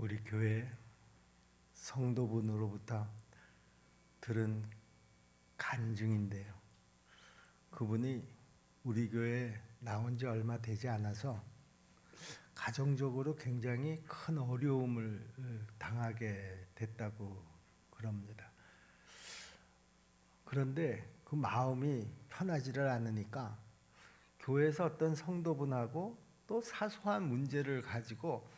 우리 교회 성도분으로부터 들은 간증인데요. 그분이 우리 교회에 나온 지 얼마 되지 않아서 가정적으로 굉장히 큰 어려움을 당하게 됐다고 그럽니다. 그런데 그 마음이 편하지를 않으니까 교회에서 어떤 성도분하고 또 사소한 문제를 가지고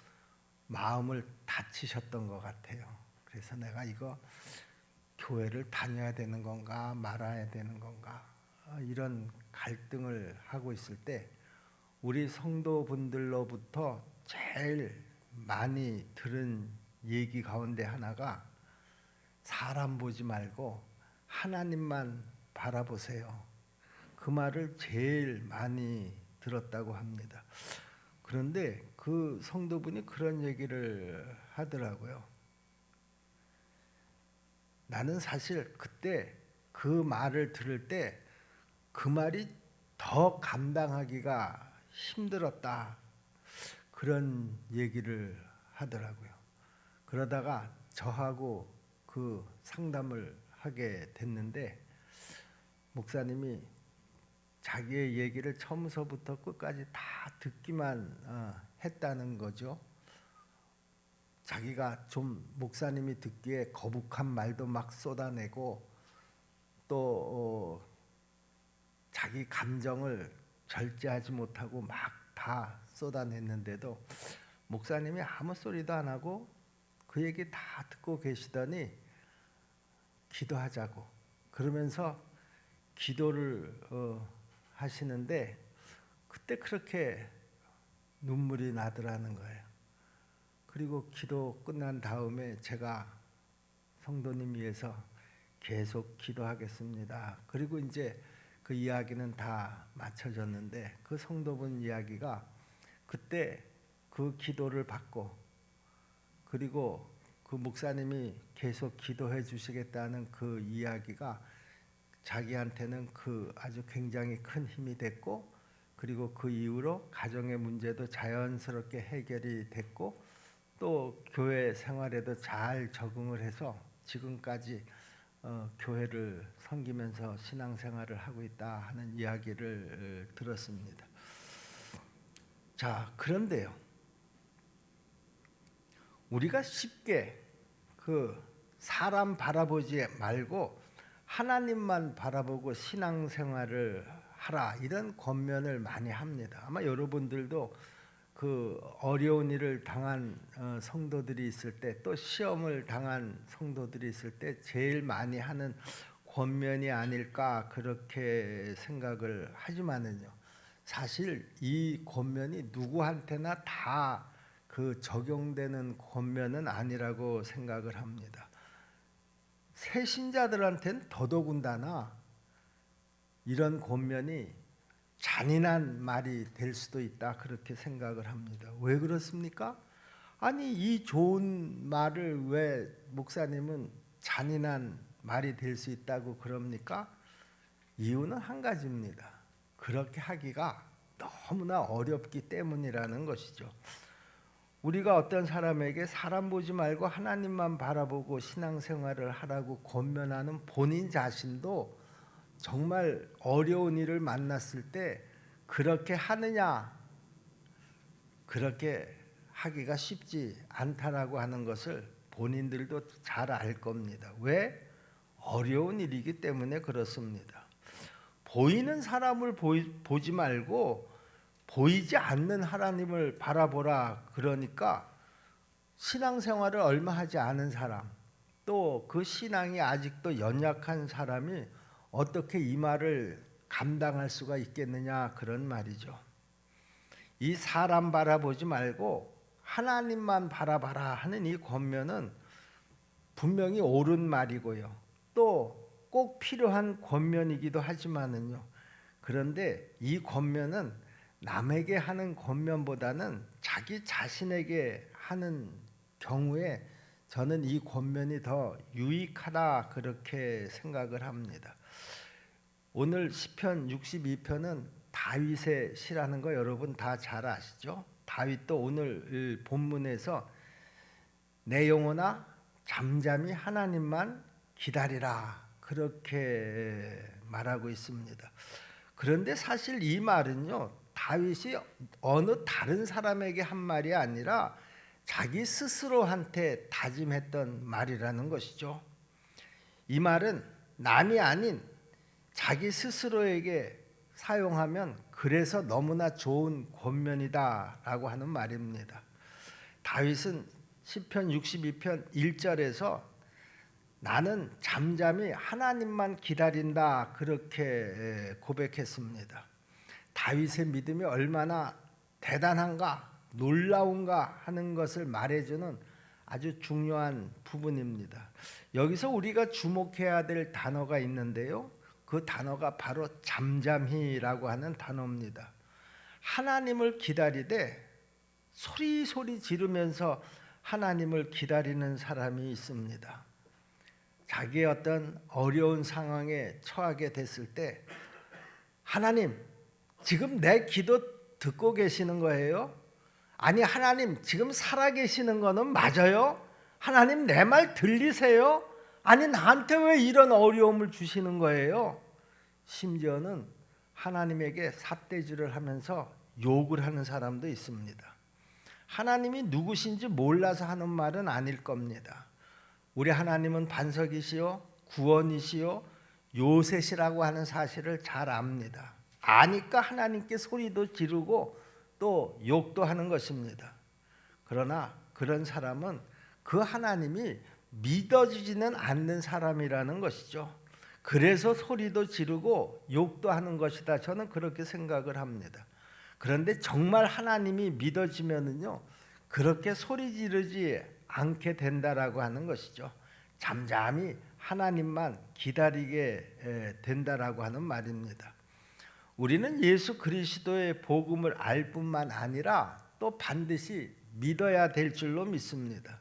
마음을 다치셨던 것 같아요. 그래서 내가 이거 교회를 다녀야 되는 건가 말아야 되는 건가 이런 갈등을 하고 있을 때 우리 성도분들로부터 제일 많이 들은 얘기 가운데 하나가 사람 보지 말고 하나님만 바라보세요. 그 말을 제일 많이 들었다고 합니다. 그런데 그 성도분이 그런 얘기를 하더라고요. 나는 사실 그때 그 말을 들을 때 그 말이 더 감당하기가 힘들었다. 그런 얘기를 하더라고요. 그러다가 저하고 그 상담을 하게 됐는데 목사님이 자기의 얘기를 처음서부터 끝까지 다 듣기만 했다는 거죠. 자기가 좀 목사님이 듣기에 거북한 말도 막 쏟아내고 또 자기 감정을 절제하지 못하고 막 다 쏟아냈는데도 목사님이 아무 소리도 안 하고 그 얘기 다 듣고 계시더니 기도하자고 그러면서 기도를 하시는데 그때 그렇게 눈물이 나더라는 거예요. 그리고 기도 끝난 다음에 제가 성도님 위해서 계속 기도하겠습니다. 그리고 이제 그 이야기는 다 마쳐졌는데 그 성도분 이야기가 그때 그 기도를 받고 그리고 그 목사님이 계속 기도해 주시겠다는 그 이야기가 자기한테는 그 아주 굉장히 큰 힘이 됐고 그리고 그 이후로 가정의 문제도 자연스럽게 해결이 됐고 또 교회 생활에도 잘 적응을 해서 지금까지 교회를 섬기면서 신앙생활을 하고 있다 하는 이야기를 들었습니다. 자, 그런데요. 우리가 쉽게 그 사람 바라보지 말고 하나님만 바라보고 신앙생활을 하라 이런 권면을 많이 합니다. 아마 여러분들도 그 어려운 일을 당한 성도들이 있을 때 또 시험을 당한 성도들이 있을 때 제일 많이 하는 권면이 아닐까 그렇게 생각을 하지만은요. 사실 이 권면이 누구한테나 다 그 적용되는 권면은 아니라고 생각을 합니다. 새 신자들한테는 더더군다나 이런 권면이 잔인한 말이 될 수도 있다 그렇게 생각을 합니다. 왜 그렇습니까? 아니 이 좋은 말을 왜 목사님은 잔인한 말이 될 수 있다고 그럽니까? 이유는 한 가지입니다. 그렇게 하기가 너무나 어렵기 때문이라는 것이죠. 우리가 어떤 사람에게 사람 보지 말고 하나님만 바라보고 신앙생활을 하라고 권면하는 본인 자신도 정말 어려운 일을 만났을 때 그렇게 하느냐? 그렇게 하기가 쉽지 않다라고 하는 것을 본인들도 잘 알 겁니다. 왜? 어려운 일이기 때문에 그렇습니다. 보이는 사람을 보지 말고 보이지 않는 하나님을 바라보라 그러니까 신앙생활을 얼마 하지 않은 사람 또 그 신앙이 아직도 연약한 사람이 어떻게 이 말을 감당할 수가 있겠느냐 그런 말이죠. 이 사람 바라보지 말고 하나님만 바라봐라 하는 이 권면은 분명히 옳은 말이고요. 또 꼭 필요한 권면이기도 하지만은요. 그런데 이 권면은 남에게 하는 권면보다는 자기 자신에게 하는 경우에 저는 이 권면이 더 유익하다 그렇게 생각을 합니다. 오늘 시편 62편은 다윗의 시라는 거 여러분 다 잘 아시죠? 다윗도 오늘 본문에서 내 영혼아 잠잠히 하나님만 기다리라, 그렇게 말하고 있습니다. 그런데 사실 이 말은요, 다윗이 어느 다른 사람에게 한 말이 아니라 자기 스스로한테 다짐했던 말이라는 것이죠. 이 말은 남이 아닌 자기 스스로에게 사용하면 그래서 너무나 좋은 권면이다라고 하는 말입니다. 다윗은 시편 62편 1절에서 나는 잠잠히 하나님만 기다린다, 그렇게 고백했습니다. 다윗의 믿음이 얼마나 대단한가, 놀라운가 하는 것을 말해주는 아주 중요한 부분입니다. 여기서 우리가 주목해야 될 단어가 있는데요, 그 단어가 바로 잠잠히라고 하는 단어입니다. 하나님을 기다리되 소리소리 지르면서 하나님을 기다리는 사람이 있습니다. 자기의 어떤 어려운 상황에 처하게 됐을 때 하나님, 지금 내 기도 듣고 계시는 거예요? 아니, 하나님 지금 살아계시는 거는 맞아요? 하나님 내 말 들리세요? 아니, 나한테 왜 이런 어려움을 주시는 거예요? 심지어는 하나님에게 삿대질을 하면서 욕을 하는 사람도 있습니다. 하나님이 누구신지 몰라서 하는 말은 아닐 겁니다. 우리 하나님은 반석이시요 구원이시요 요새시라고 하는 사실을 잘 압니다. 아니까 하나님께 소리도 지르고 또 욕도 하는 것입니다. 그러나 그런 사람은 그 하나님이 믿어지지는 않는 사람이라는 것이죠. 그래서 소리도 지르고 욕도 하는 것이다, 저는 그렇게 생각을 합니다. 그런데 정말 하나님이 믿어지면은요, 그렇게 소리 지르지 않게 된다라고 하는 것이죠. 잠잠히 하나님만 기다리게 된다라고 하는 말입니다. 우리는 예수 그리스도의 복음을 알 뿐만 아니라 또 반드시 믿어야 될 줄로 믿습니다.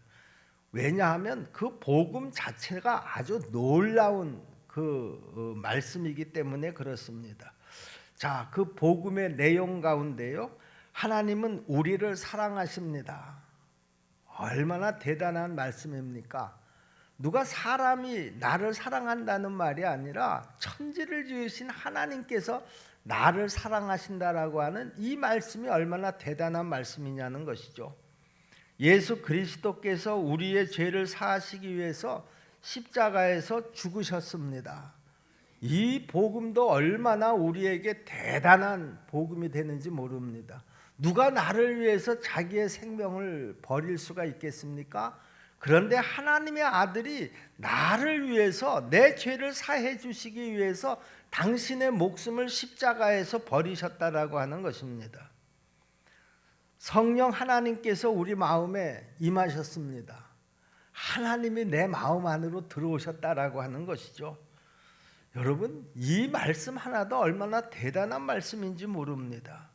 왜냐하면 그 복음 자체가 아주 놀라운 그 말씀이기 때문에 그렇습니다. 자, 그 복음의 내용 가운데요, 하나님은 우리를 사랑하십니다. 얼마나 대단한 말씀입니까? 누가 사람이 나를 사랑한다는 말이 아니라 천지를 지으신 하나님께서 나를 사랑하신다라고 하는 이 말씀이 얼마나 대단한 말씀이냐는 것이죠. 예수 그리스도께서 우리의 죄를 사하시기 위해서 십자가에서 죽으셨습니다. 이 복음도 얼마나 우리에게 대단한 복음이 되는지 모릅니다. 누가 나를 위해서 자기의 생명을 버릴 수가 있겠습니까? 그런데 하나님의 아들이 나를 위해서 내 죄를 사해 주시기 위해서 당신의 목숨을 십자가에서 버리셨다라고 하는 것입니다. 성령 하나님께서 우리 마음에 임하셨습니다. 하나님이 내 마음 안으로 들어오셨다라고 하는 것이죠. 여러분, 이 말씀 하나도 얼마나 대단한 말씀인지 모릅니다.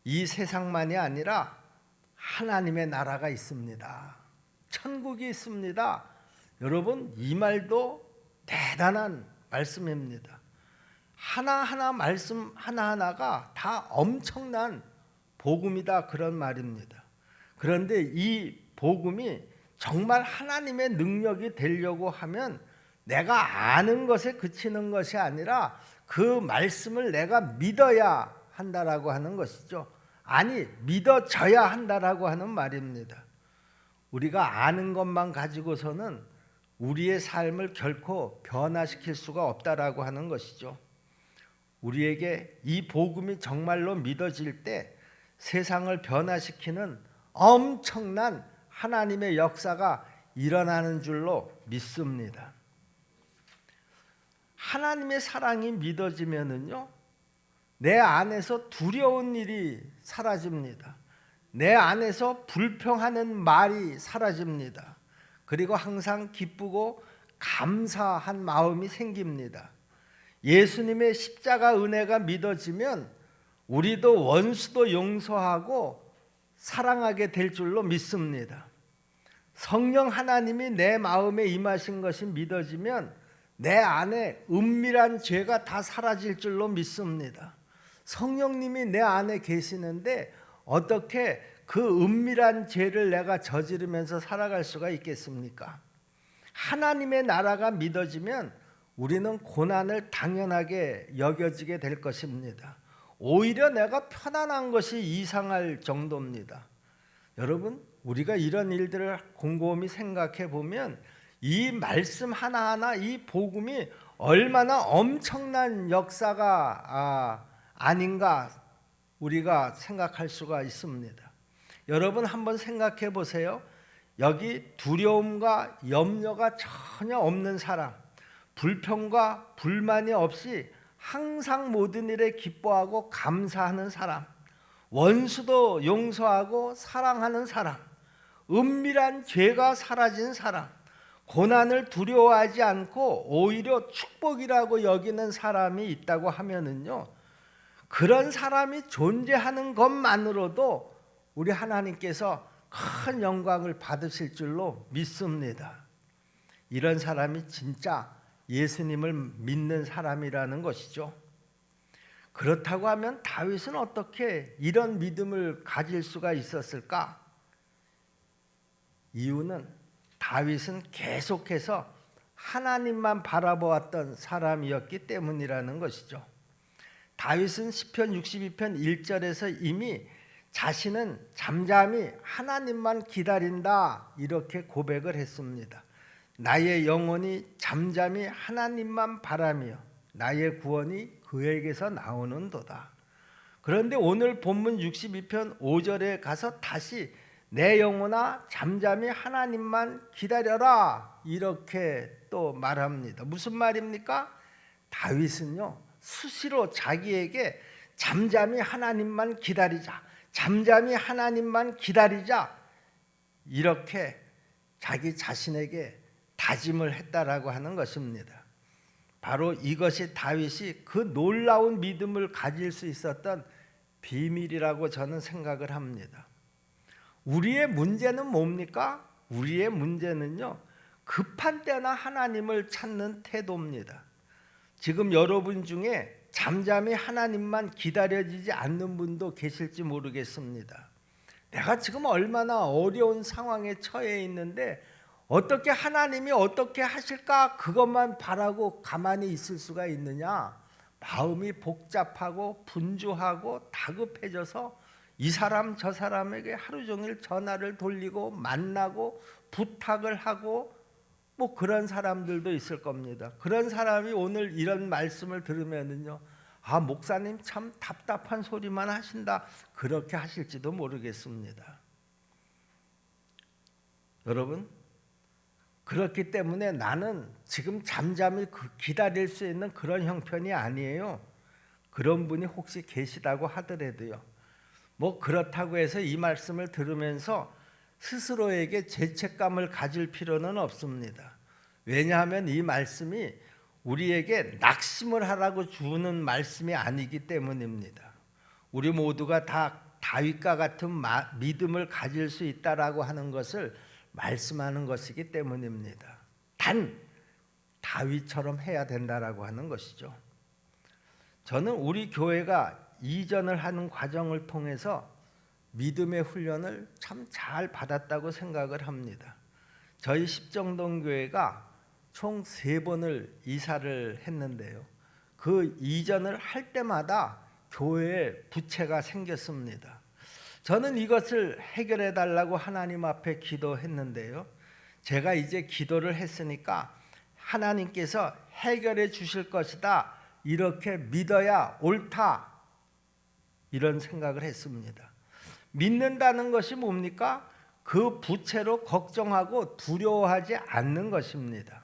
이 세상만이 아니라 하나님의 나라가 있습니다. 천국이 있습니다. 여러분, 이 말도 대단한 말씀입니다. 하나하나 말씀 하나하나가 다 엄청난 복음이다, 그런 말입니다. 그런데 이 복음이 정말 하나님의 능력이 되려고 하면 내가 아는 것에 그치는 것이 아니라 그 말씀을 내가 믿어야 한다라고 하는 것이죠. 아니, 믿어져야 한다라고 하는 말입니다. 우리가 아는 것만 가지고서는 우리의 삶을 결코 변화시킬 수가 없다라고 하는 것이죠. 우리에게 이 복음이 정말로 믿어질 때 세상을 변화시키는 엄청난 하나님의 역사가 일어나는 줄로 믿습니다. 하나님의 사랑이 믿어지면은요, 내 안에서 두려운 일이 사라집니다. 내 안에서 불평하는 말이 사라집니다. 그리고 항상 기쁘고 감사한 마음이 생깁니다. 예수님의 십자가 은혜가 믿어지면 우리도 원수도 용서하고 사랑하게 될 줄로 믿습니다. 성령 하나님이 내 마음에 임하신 것이 믿어지면 내 안에 은밀한 죄가 다 사라질 줄로 믿습니다. 성령님이 내 안에 계시는데 어떻게 그 은밀한 죄를 내가 저지르면서 살아갈 수가 있겠습니까? 하나님의 나라가 믿어지면 우리는 고난을 당연하게 여겨지게 될 것입니다. 오히려 내가 편안한 것이 이상할 정도입니다. 여러분, 우리가 이런 일들을 곰곰이 생각해 보면 이 말씀 하나하나, 이 복음이 얼마나 엄청난 역사가 아닌가 우리가 생각할 수가 있습니다. 여러분 한번 생각해 보세요. 여기 두려움과 염려가 전혀 없는 사람, 불평과 불만이 없이 항상 모든 일에 기뻐하고 감사하는 사람, 원수도 용서하고 사랑하는 사람, 은밀한 죄가 사라진 사람, 고난을 두려워하지 않고 오히려 축복이라고 여기는 사람이 있다고 하면은요, 그런 사람이 존재하는 것만으로도 우리 하나님께서 큰 영광을 받으실 줄로 믿습니다. 이런 사람이 진짜 예수님을 믿는 사람이라는 것이죠. 그렇다고 하면 다윗은 어떻게 이런 믿음을 가질 수가 있었을까? 이유는 다윗은 계속해서 하나님만 바라보았던 사람이었기 때문이라는 것이죠. 다윗은 시편 62편 1절에서 이미 자신은 잠잠히 하나님만 기다린다 이렇게 고백을 했습니다. 나의 영혼이 잠잠히 하나님만 바라며 나의 구원이 그에게서 나오는도다. 그런데 오늘 본문 62편 5절에 가서 다시 내 영혼아 잠잠히 하나님만 기다려라 이렇게 또 말합니다. 무슨 말입니까? 다윗은요 수시로 자기에게 잠잠히 하나님만 기다리자, 잠잠히 하나님만 기다리자 이렇게 자기 자신에게 다짐을 했다라고 하는 것입니다. 바로 이것이 다윗이 그 놀라운 믿음을 가질 수 있었던 비밀이라고 저는 생각을 합니다. 우리의 문제는 뭡니까? 우리의 문제는요, 급한 때나 하나님을 찾는 태도입니다. 지금 여러분 중에 잠잠히 하나님만 기다려지지 않는 분도 계실지 모르겠습니다. 내가 지금 얼마나 어려운 상황에 처해 있는데 어떻게 하나님이 어떻게 하실까 그것만 바라고 가만히 있을 수가 있느냐? 마음이 복잡하고 분주하고 다급해져서 이 사람 저 사람에게 하루 종일 전화를 돌리고 만나고 부탁을 하고 뭐 그런 사람들도 있을 겁니다. 그런 사람이 오늘 이런 말씀을 들으면은요, 아 목사님 참 답답한 소리만 하신다 그렇게 하실지도 모르겠습니다. 여러분, 그렇기 때문에 나는 지금 잠잠히 기다릴 수 있는 그런 형편이 아니에요. 그런 분이 혹시 계시다고 하더라도요, 뭐 그렇다고 해서 이 말씀을 들으면서 스스로에게 죄책감을 가질 필요는 없습니다. 왜냐하면 이 말씀이 우리에게 낙심을 하라고 주는 말씀이 아니기 때문입니다. 우리 모두가 다 다윗과 같은 믿음을 가질 수 있다라고 하는 것을 말씀하는 것이기 때문입니다. 단 다윗처럼 해야 된다라고 하는 것이죠. 저는 우리 교회가 이전을 하는 과정을 통해서 믿음의 훈련을 참 잘 받았다고 생각을 합니다. 저희 십정동교회가 총 3번을 이사를 했는데요, 그 이전을 할 때마다 교회에 부채가 생겼습니다. 저는 이것을 해결해 달라고 하나님 앞에 기도했는데요, 제가 이제 기도를 했으니까 하나님께서 해결해 주실 것이다 이렇게 믿어야 옳다 이런 생각을 했습니다. 믿는다는 것이 뭡니까? 그 부채로 걱정하고 두려워하지 않는 것입니다.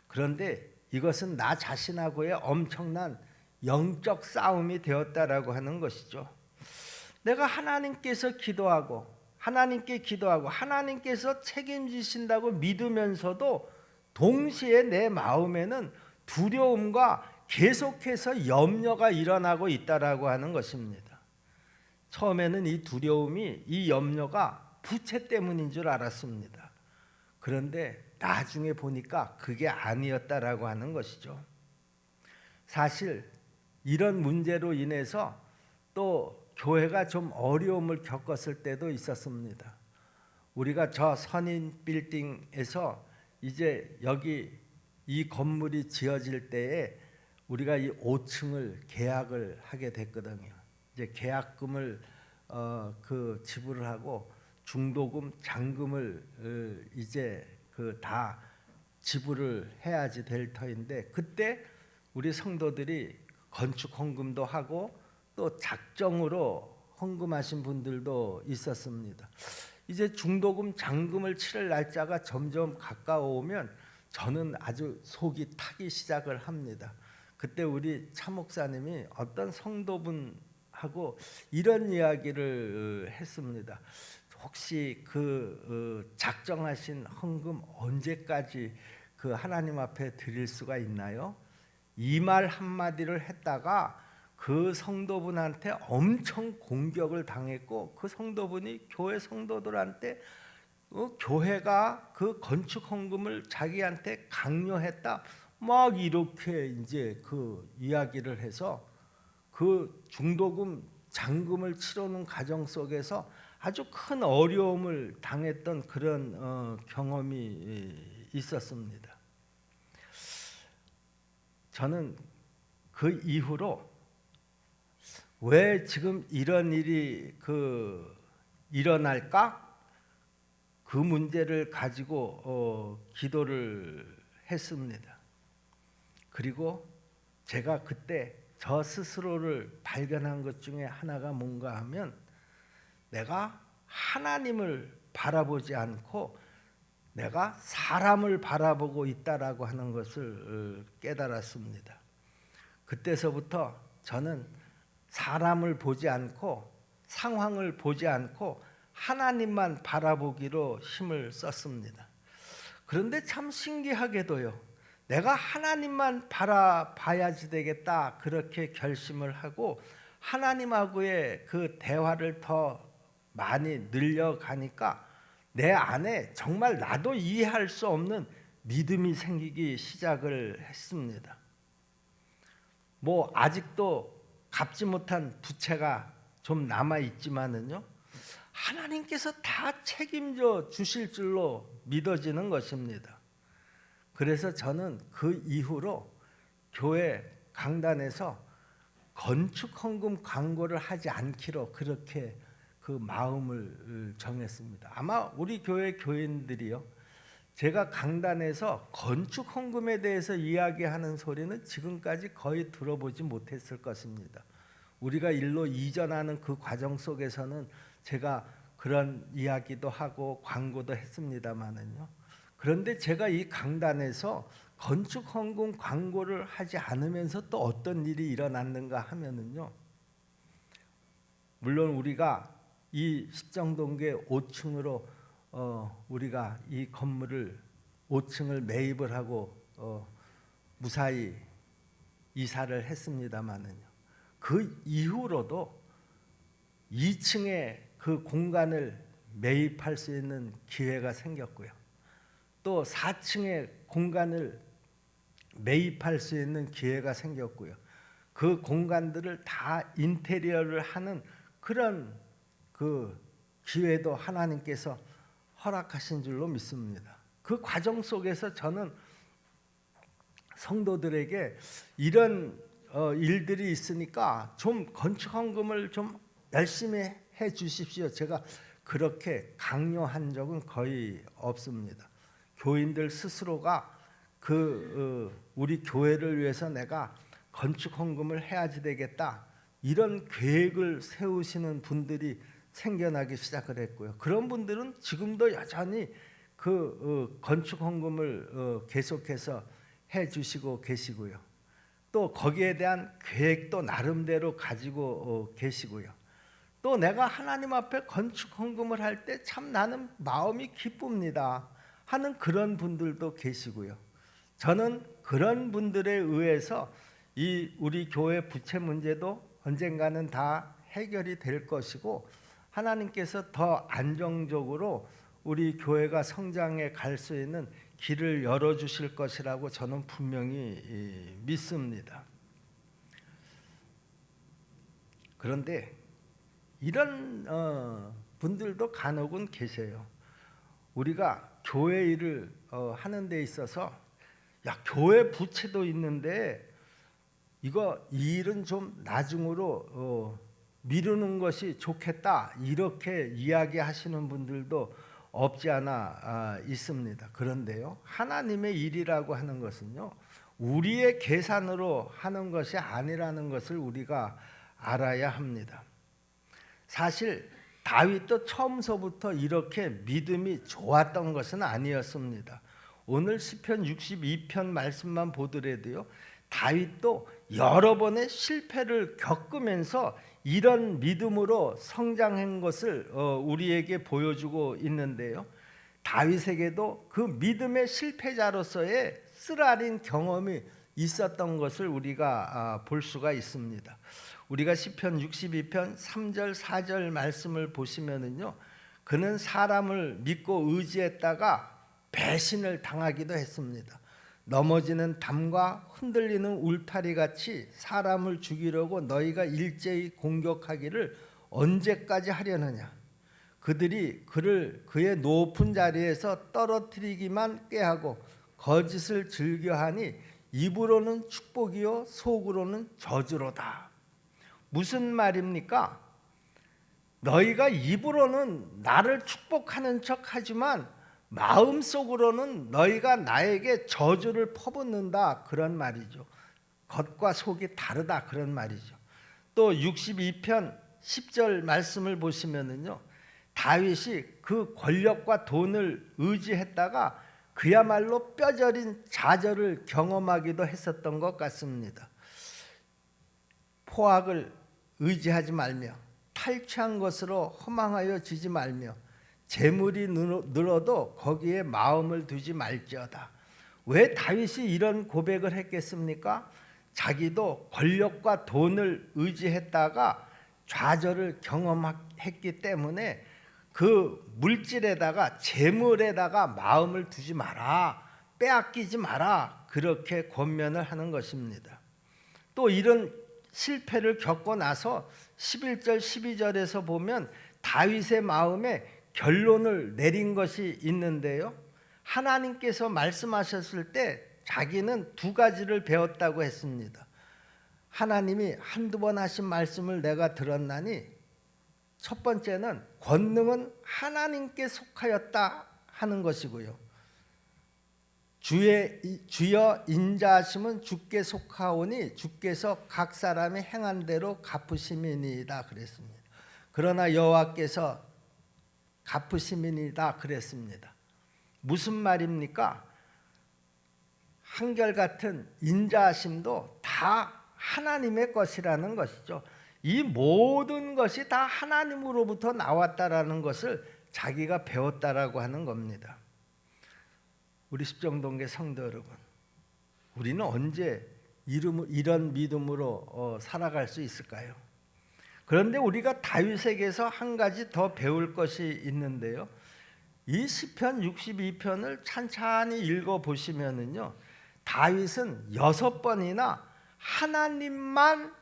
그런데 이것은 나 자신하고의 엄청난 영적 싸움이 되었다라고 하는 것이죠. 내가 하나님께서 기도하고 하나님께서 책임지신다고 믿으면서도 동시에 내 마음에는 두려움과 계속해서 염려가 일어나고 있다라고 하는 것입니다. 처음에는 이 두려움이, 이 염려가 부채 때문인 줄 알았습니다. 그런데 나중에 보니까 그게 아니었다라고 하는 것이죠. 사실 이런 문제로 인해서 또 교회가 좀 어려움을 겪었을 때도 있었습니다. 우리가 저 선인 빌딩에서 이제 여기 이 건물이 지어질 때에 우리가 이 5층을 계약을 하게 됐거든요. 이제 계약금을 그 지불을 하고 중도금, 잔금을 이제 그 다 지불을 해야지 될 터인데, 그때 우리 성도들이 건축 헌금도 하고 또 작정으로 헌금하신 분들도 있었습니다. 이제 중도금, 잔금을 치를 날짜가 점점 가까워오면 저는 아주 속이 타기 시작을 합니다. 그때 우리 차 목사님이 어떤 성도분하고 이런 이야기를 했습니다. 혹시 그 작정하신 헌금 언제까지 그 하나님 앞에 드릴 수가 있나요? 이 말 한마디를 했다가 그 성도분한테 엄청 공격을 당했고, 그 성도분이 교회 성도들한테 교회가 그 건축 헌금을 자기한테 강요했다, 막 이렇게 이제 그 이야기를 해서 그 중도금, 잔금을 치르는 과정 속에서 아주 큰 어려움을 당했던 그런 경험이 있었습니다. 저는 그 이후로 왜 지금 이런 일이 일어날까? 그 문제를 가지고 기도를 했습니다. 그리고 제가 그때 저 스스로를 발견한 것 중에 하나가 뭔가 하면, 내가 하나님을 바라보지 않고 내가 사람을 바라보고 있다라고 하는 것을 깨달았습니다. 그때서부터 저는 사람을 보지 않고 상황을 보지 않고 하나님만 바라보기로 힘을 썼습니다. 그런데 참 신기하게도요, 내가 하나님만 바라봐야지 되겠다 그렇게 결심을 하고 하나님하고의 그 대화를 더 많이 늘려가니까 내 안에 정말 나도 이해할 수 없는 믿음이 생기기 시작을 했습니다. 뭐 아직도 갚지 못한 부채가 좀 남아 있지만은요, 하나님께서 다 책임져 주실 줄로 믿어지는 것입니다. 그래서 저는 그 이후로 교회 강단에서 건축 헌금 광고를 하지 않기로 그렇게 그 마음을 정했습니다. 아마 우리 교회 교인들이요, 제가 강단에서 건축 헌금에 대해서 이야기하는 소리는 지금까지 거의 들어보지 못했을 것입니다. 우리가 일로 이전하는 그 과정 속에서는 제가 그런 이야기도 하고 광고도 했습니다마는요. 그런데 제가 이 강단에서 건축 헌금 광고를 하지 않으면서 또 어떤 일이 일어났는가 하면은요, 물론 우리가 이 십정동계 5층으로 우리가 이 건물을 5층을 매입을 하고 무사히 이사를 했습니다마는요, 그 이후로도 2층에 그 공간을 매입할 수 있는 기회가 생겼고요, 또 4층에 공간을 매입할 수 있는 기회가 생겼고요, 그 공간들을 다 인테리어를 하는 그런 그 기회도 하나님께서 허락하신 줄로 믿습니다. 그 과정 속에서 저는 성도들에게 이런 일들이 있으니까 좀 건축 헌금을 좀 열심히 해 주십시오, 제가 그렇게 강요한 적은 거의 없습니다. 교인들 스스로가 우리 교회를 위해서 내가 건축 헌금을 해야지 되겠다, 이런 계획을 세우시는 분들이 생겨나기 시작을 했고요. 그런 분들은 지금도 여전히 건축 헌금을 계속해서 해 주시고 계시고요. 또 거기에 대한 계획도 나름대로 가지고 계시고요. 또 내가 하나님 앞에 건축 헌금을 할 때 참 나는 마음이 기쁩니다 하는 그런 분들도 계시고요. 저는 그런 분들에 의해서 이 우리 교회 부채 문제도 언젠가는 다 해결이 될 것이고, 하나님께서 더 안정적으로 우리 교회가 성장해 갈 수 있는 길을 열어주실 것이라고 저는 분명히 믿습니다. 그런데 이런 분들도 간혹은 계세요. 우리가 교회 일을 하는 데 있어서 야, 교회 부채도 있는데 이 일은 좀 나중으로 미루는 것이 좋겠다, 이렇게 이야기하시는 분들도 없지 않아 있습니다. 그런데요, 하나님의 일이라고 하는 것은요, 우리의 계산으로 하는 것이 아니라는 것을 우리가 알아야 합니다. 사실 다윗도 처음서부터 이렇게 믿음이 좋았던 것은 아니었습니다. 오늘 시편 62편 말씀만 보더라도요, 다윗도 여러 번의 실패를 겪으면서 이런 믿음으로 성장한 것을 우리에게 보여주고 있는데요, 다윗에게도 그 믿음의 실패자로서의 쓰라린 경험이 있었던 것을 우리가 볼 수가 있습니다. 우리가 시편 62편 3절 4절 말씀을 보시면은요, 그는 사람을 믿고 의지했다가 배신을 당하기도 했습니다. 넘어지는 담과 흔들리는 울타리 같이 사람을 죽이려고 너희가 일제히 공격하기를 언제까지 하려느냐. 그들이 그를 그의 높은 자리에서 떨어뜨리기만 꾀하고 거짓을 즐겨하니 입으로는 축복이요 속으로는 저주로다. 무슨 말입니까? 너희가 입으로는 나를 축복하는 척하지만 마음속으로는 너희가 나에게 저주를 퍼붓는다, 그런 말이죠. 겉과 속이 다르다, 그런 말이죠. 또 62편 10절 말씀을 보시면은요, 다윗이 그 권력과 돈을 의지했다가 그야말로 뼈저린 좌절을 경험하기도 했었던 것 같습니다. 포악을 의지하지 말며 탈취한 것으로 허망하여 지지 말며 재물이 늘어도 거기에 마음을 두지 말지어다. 왜 다윗이 이런 고백을 했겠습니까? 자기도 권력과 돈을 의지했다가 좌절을 경험했기 때문에 그 물질에다가 재물에다가 마음을 두지 마라, 빼앗기지 마라, 그렇게 권면을 하는 것입니다. 또 이런 실패를 겪고 나서 11절 12절에서 보면 다윗의 마음에 결론을 내린 것이 있는데요, 하나님께서 말씀하셨을 때 자기는 두 가지를 배웠다고 했습니다. 하나님이 한두 번 하신 말씀을 내가 들었나니, 첫 번째는 권능은 하나님께 속하였다 하는 것이고요, 주여 인자하심은 주께 속하오니 주께서 각 사람이 행한 대로 갚으심이니이다 그랬습니다. 그러나 여호와께서 갚으심이니이다 그랬습니다. 무슨 말입니까? 한결같은 인자하심도 다 하나님의 것이라는 것이죠. 이 모든 것이 다 하나님으로부터 나왔다라는 것을 자기가 배웠다라고 하는 겁니다. 우리 십정동계 성도 여러분, 우리는 언제 이런 믿음으로 살아갈 수 있을까요? 그런데 우리가 다윗에게서 한 가지 더 배울 것이 있는데요, 이 시편 62편을 찬찬히 읽어보시면은요, 다윗은 6번이나 하나님만이라는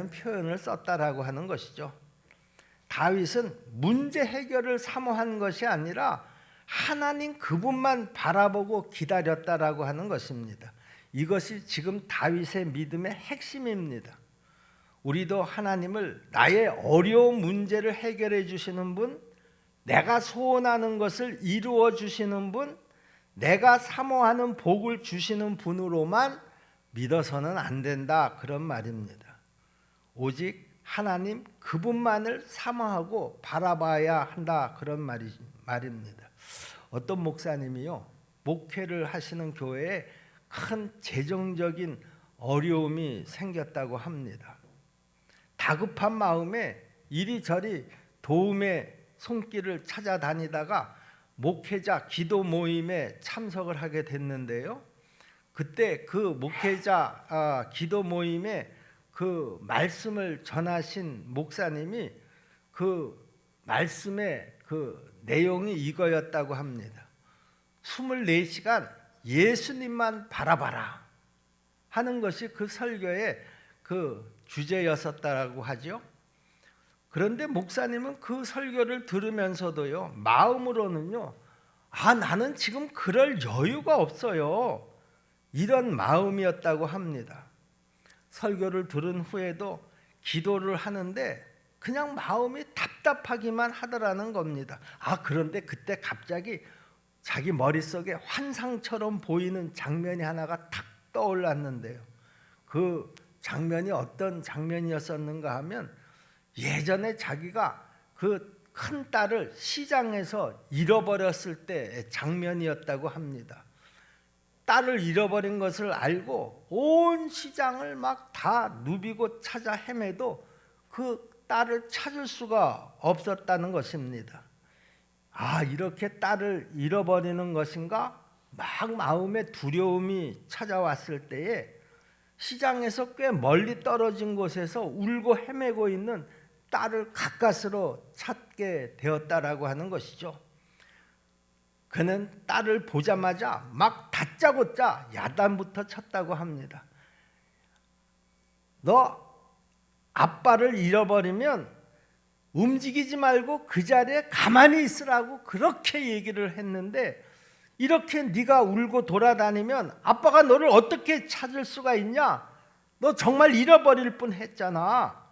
표현을 썼다라고 하는 것이죠. 다윗은 문제 해결을 사모한 것이 아니라 하나님 그분만 바라보고 기다렸다라고 하는 것입니다. 이것이 지금 다윗의 믿음의 핵심입니다. 우리도 하나님을 나의 어려운 문제를 해결해 주시는 분, 내가 소원하는 것을 이루어 주시는 분, 내가 사모하는 복을 주시는 분으로만 믿어서는 안 된다, 그런 말입니다. 오직 하나님 그분만을 사모하고 바라봐야 한다, 그런 말입니다. 어떤 목사님이요, 목회를 하시는 교회에 큰 재정적인 어려움이 생겼다고 합니다. 다급한 마음에 이리저리 도움의 손길을 찾아다니다가 목회자 기도 모임에 참석을 하게 됐는데요, 그때 그 목회자 기도 모임에 그 말씀을 전하신 목사님이 그 말씀의 그 내용이 이거였다고 합니다. 24시간 예수님만 바라봐라 하는 것이 그 설교의 그 주제였었다고 하죠. 그런데 목사님은 그 설교를 들으면서도요, 마음으로는요, 나는 지금 그럴 여유가 없어요, 이런 마음이었다고 합니다. 설교를 들은 후에도 기도를 하는데 그냥 마음이 답답하기만 하더라는 겁니다. 그런데 그때 갑자기 자기 머릿속에 환상처럼 보이는 장면이 하나가 탁 떠올랐는데요. 그 장면이 어떤 장면이었었는가 하면, 예전에 자기가 그 큰 딸을 시장에서 잃어버렸을 때의 장면이었다고 합니다. 딸을 잃어버린 것을 알고 온 시장을 막 다 누비고 찾아 헤매도 그 딸을 찾을 수가 없었다는 것입니다. 이렇게 딸을 잃어버리는 것인가? 막 마음에 두려움이 찾아왔을 때에 시장에서 꽤 멀리 떨어진 곳에서 울고 헤매고 있는 딸을 가까스로 찾게 되었다라고 하는 것이죠. 그는 딸을 보자마자 막 다짜고짜 야단부터 쳤다고 합니다. 너 아빠를 잃어버리면 움직이지 말고 그 자리에 가만히 있으라고 그렇게 얘기를 했는데, 이렇게 네가 울고 돌아다니면 아빠가 너를 어떻게 찾을 수가 있냐? 너 정말 잃어버릴 뻔했잖아.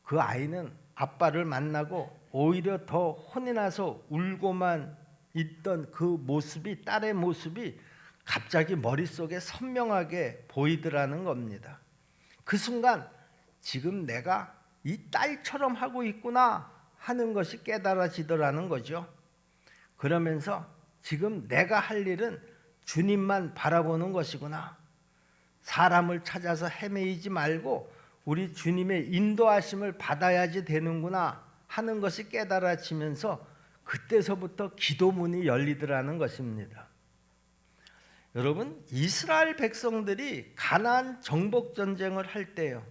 그 아이는 아빠를 만나고 오히려 더 혼이 나서 울고만 있던 그 모습이, 딸의 모습이 갑자기 머릿속에 선명하게 보이더라는 겁니다. 그 순간 지금 내가 이 딸처럼 하고 있구나 하는 것이 깨달아지더라는 거죠. 그러면서 지금 내가 할 일은 주님만 바라보는 것이구나, 사람을 찾아서 헤매이지 말고 우리 주님의 인도하심을 받아야지 되는구나 하는 것이 깨달아지면서 그때서부터 기도문이 열리더라는 것입니다. 여러분, 이스라엘 백성들이 가나안 정복 전쟁을 할 때요,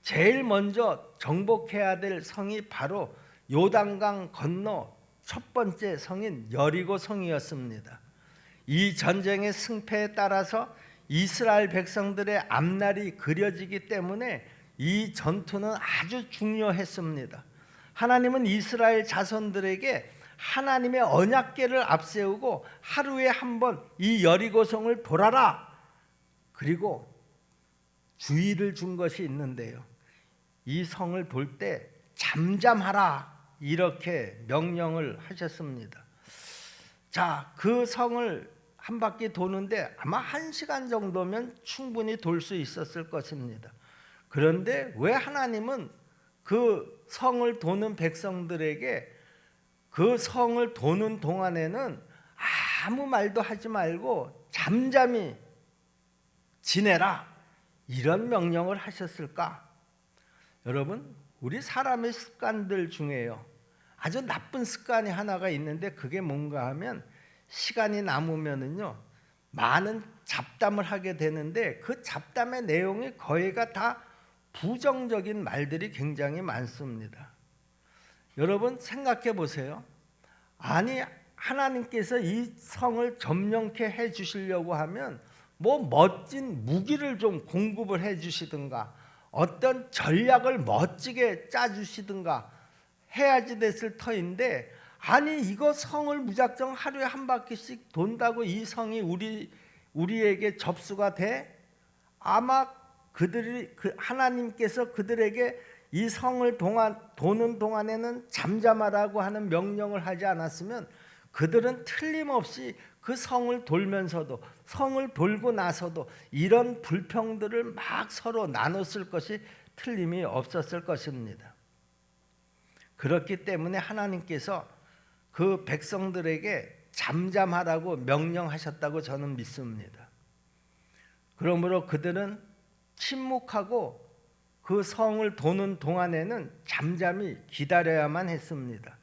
제일 먼저 정복해야 될 성이 바로 요단강 건너 첫 번째 성인 여리고 성이었습니다. 이 전쟁의 승패에 따라서 이스라엘 백성들의 앞날이 그려지기 때문에 이 전투는 아주 중요했습니다. 하나님은 이스라엘 자손들에게 하나님의 언약궤를 앞세우고 하루에 한 번 이 여리고성을 돌아라, 그리고 주의를 준 것이 있는데요, 이 성을 돌 때 잠잠하라, 이렇게 명령을 하셨습니다. 자, 그 성을 한 바퀴 도는데 아마 1시간 정도면 충분히 돌 수 있었을 것입니다. 그런데 왜 하나님은 그 성을 도는 백성들에게 그 성을 도는 동안에는 아무 말도 하지 말고 잠잠히 지내라, 이런 명령을 하셨을까? 여러분, 우리 사람의 습관들 중에요, 아주 나쁜 습관이 하나가 있는데 그게 뭔가 하면, 시간이 남으면은요 많은 잡담을 하게 되는데 그 잡담의 내용이 거의가 다 부정적인 말들이 굉장히 많습니다. 여러분 생각해 보세요. 아니, 하나님께서 이 성을 점령케 해 주시려고 하면 뭐 멋진 무기를 좀 공급을 해 주시든가, 어떤 전략을 멋지게 짜 주시든가 해야지 됐을 터인데, 아니 이거 성을 무작정 하루에 한 바퀴씩 돈다고 이 성이 우리에게 접수가 돼? 아마 하나님께서 그들에게 이 성을 도는 동안에는 잠잠하라고 하는 명령을 하지 않았으면 그들은 틀림없이 그 성을 돌면서도, 성을 돌고 나서도 이런 불평들을 막 서로 나눴을 것이 틀림이 없었을 것입니다. 그렇기 때문에 하나님께서 그 백성들에게 잠잠하라고 명령하셨다고 저는 믿습니다. 그러므로 그들은 침묵하고 그 성을 도는 동안에는 잠잠히 기다려야만 했습니다.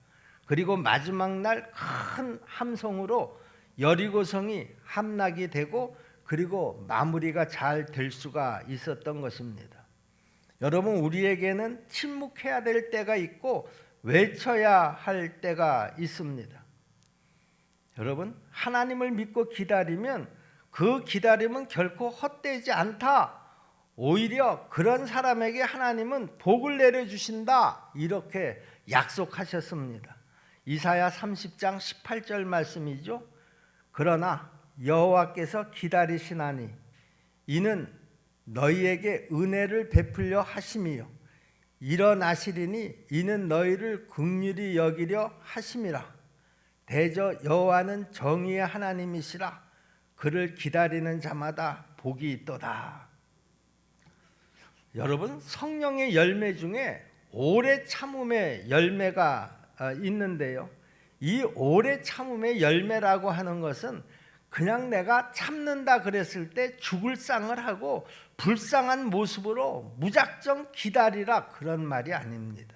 그리고 마지막 날 큰 함성으로 여리고성이 함락이 되고 그리고 마무리가 잘 될 수가 있었던 것입니다. 여러분, 우리에게는 침묵해야 될 때가 있고 외쳐야 할 때가 있습니다. 여러분, 하나님을 믿고 기다리면 그 기다림은 결코 헛되지 않다. 오히려 그런 사람에게 하나님은 복을 내려주신다 이렇게 약속하셨습니다. 이사야 30장 18절 말씀이죠. 그러나 여호와께서 기다리시나니 이는 너희에게 은혜를 베풀려 하심이요 일어나시리니 이는 너희를 긍휼히 여기려 하심이라. 대저 여호와는 정의의 하나님이시라. 그를 기다리는 자마다 복이 있도다. 여러분, 성령의 열매 중에 오래 참음의 열매가 있는데요, 이 오래 참음의 열매라고 하는 것은 그냥 내가 참는다 그랬을 때 죽을 상을 하고 불쌍한 모습으로 무작정 기다리라 그런 말이 아닙니다.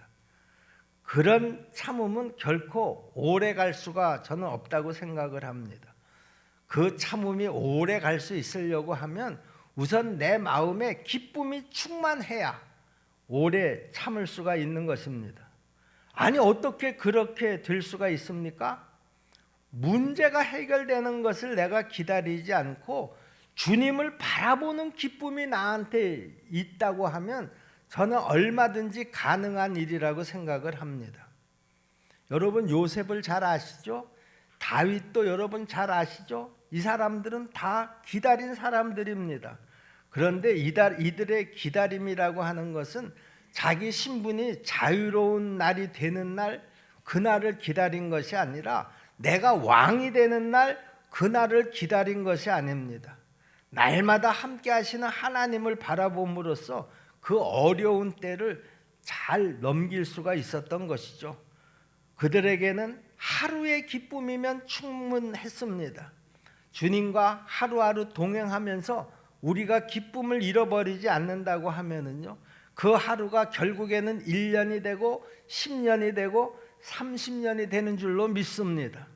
그런 참음은 결코 오래 갈 수가 저는 없다고 생각을 합니다. 그 참음이 오래 갈 수 있으려고 하면 우선 내 마음에 기쁨이 충만해야 오래 참을 수가 있는 것입니다. 아니, 어떻게 그렇게 될 수가 있습니까? 문제가 해결되는 것을 내가 기다리지 않고 주님을 바라보는 기쁨이 나한테 있다고 하면 저는 얼마든지 가능한 일이라고 생각을 합니다. 여러분, 요셉을 잘 아시죠? 다윗도 여러분 잘 아시죠? 이 사람들은 다 기다린 사람들입니다. 그런데 이들의 기다림이라고 하는 것은 자기 신분이 자유로운 날이 되는 날, 그날을 기다린 것이 아니라 내가 왕이 되는 날, 그날을 기다린 것이 아닙니다. 날마다 함께 하시는 하나님을 바라봄으로써 그 어려운 때를 잘 넘길 수가 있었던 것이죠. 그들에게는 하루의 기쁨이면 충분했습니다. 주님과 하루하루 동행하면서 우리가 기쁨을 잃어버리지 않는다고 하면은요, 그 하루가 결국에는 1년이 되고 10년이 되고 30년이 되는 줄로 믿습니다.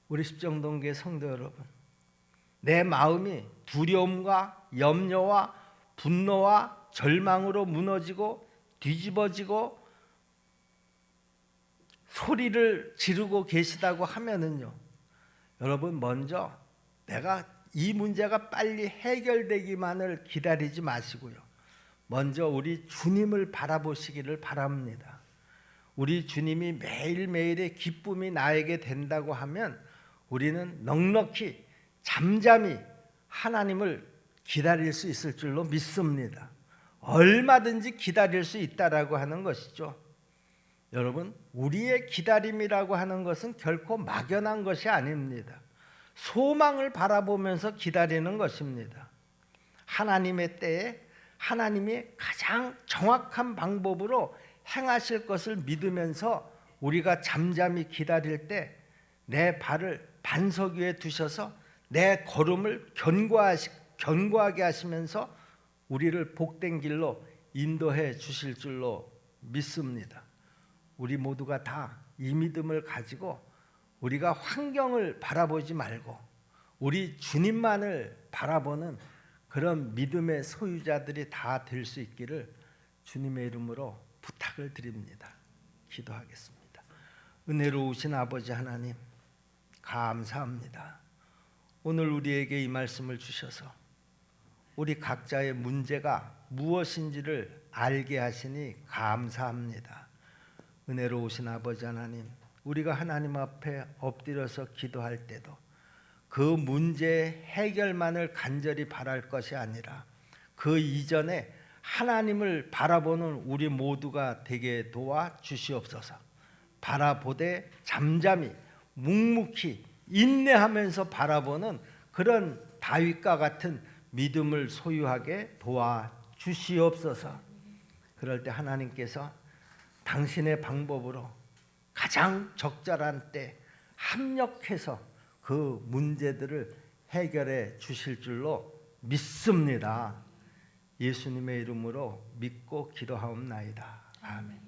우리 십정동교회 성도 여러분, 내 마음이 두려움과 염려와 분노와 절망으로 무너지고 뒤집어지고 소리를 지르고 계시다고 하면은요, 여러분, 먼저 내가 이 문제가 빨리 해결되기만을 기다리지 마시고요, 먼저 우리 주님을 바라보시기를 바랍니다. 우리 주님이 매일매일의 기쁨이 나에게 된다고 하면 우리는 넉넉히 잠잠히 하나님을 기다릴 수 있을 줄로 믿습니다. 얼마든지 기다릴 수 있다라고 하는 것이죠. 여러분, 우리의 기다림이라고 하는 것은 결코 막연한 것이 아닙니다. 소망을 바라보면서 기다리는 것입니다. 하나님의 때에 하나님이 가장 정확한 방법으로 행하실 것을 믿으면서 우리가 잠잠히 기다릴 때 내 발을 반석 위에 두셔서 내 걸음을 견고하게 하시면서 우리를 복된 길로 인도해 주실 줄로 믿습니다. 우리 모두가 다 이 믿음을 가지고 우리가 환경을 바라보지 말고 우리 주님만을 바라보는 그런 믿음의 소유자들이 다 될 수 있기를 주님의 이름으로 부탁을 드립니다. 기도하겠습니다. 은혜로우신 아버지 하나님, 감사합니다. 오늘 우리에게 이 말씀을 주셔서 우리 각자의 문제가 무엇인지를 알게 하시니 감사합니다. 은혜로우신 아버지 하나님, 우리가 하나님 앞에 엎드려서 기도할 때도 그 문제의 해결만을 간절히 바랄 것이 아니라 그 이전에 하나님을 바라보는 우리 모두가 되게 도와주시옵소서. 바라보되 잠잠히 묵묵히 인내하면서 바라보는 그런 다윗과 같은 믿음을 소유하게 도와주시옵소서. 그럴 때 하나님께서 당신의 방법으로 가장 적절한 때 합력해서 그 문제들을 해결해 주실 줄로 믿습니다. 예수님의 이름으로 믿고 기도하옵나이다. 아멘.